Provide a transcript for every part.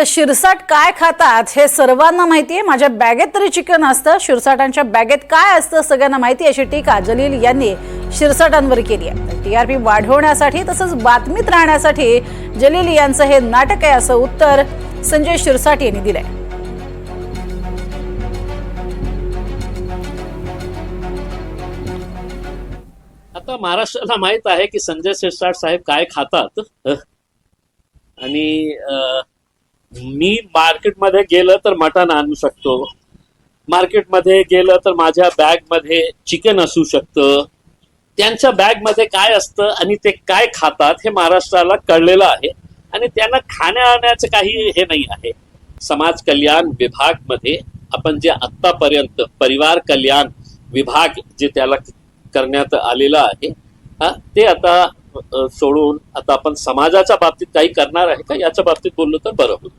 तर शिरसाट काय खातात हे सर्वांना माहिती आहे। माझ्या बॅगेत तरी चिकन असतं, शिरसाटांच्या बॅगेत काय असतं सगळ्यांना माहिती आहे, अशी टीका जलील यांनी शिरसाटांवर केली आहे। टीआरपी वाढवण्यासाठी तसंच बातमीत राहण्यासाठी जलील यांचं हे नाटक आहे, असं उत्तर संजय शिरसाट यांनी दिलंय। आता महाराष्ट्राला माहित आहे की संजय शिरसाट साहेब काय खातात आणि मी मार्केटमध्ये गेलं तर मटण आणू शकतो, मार्केटमध्ये गेलं तर माझ्या बॅगमध्ये चिकन असू शकतं। त्यांच्या बॅगमध्ये काय असतं आणि ते काय खातात हे महाराष्ट्राला कळलेलं आहे आणि त्यांना खाण्याचं काही हे नाही आहे। समाज कल्याण विभागमध्ये आपण जे आतापर्यंत परिवार कल्याण विभाग जे त्याला करण्यात आलेलं आहे ते आता सोडून आता आपण समाजाच्या बाबतीत काही करणार आहे का याच्या बाबतीत बोललो तर बरं होईल।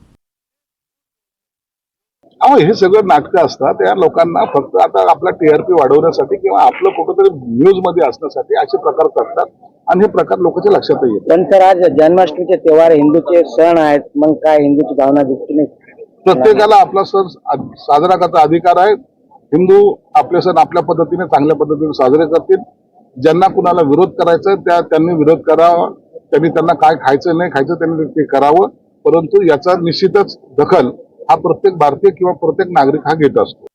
हे सगळं नाटकं असतात, या लोकांना फक्त आता आपला टीआरपी वाढवण्यासाठी किंवा आपलं कुठेतरी न्यूज मध्ये असण्यासाठी असे प्रकार करतात आणि हे प्रकार लोकांच्या लक्षात येतात। पण सर आज जन्माष्टमीचे त्योहार हिंदूचे सण आहेत, मग काय हिंदूची भावना दिसते नाही? प्रत्येकाला आपला सण साजरा करण्याचा अधिकार आहे। हिंदू आपले सण आपल्या पद्धतीने चांगल्या पद्धतीने साजरे करतील। ज्यांना कुणाला विरोध करायचा त्यांनी विरोध करावा, त्यांना काय खायचं नाही खायचं त्यांनी ते करावं, परंतु याचा निश्चितच दखल हा प्रत्येक भारतीय किंवा प्रत्येक नागरिक हा घेत असतो।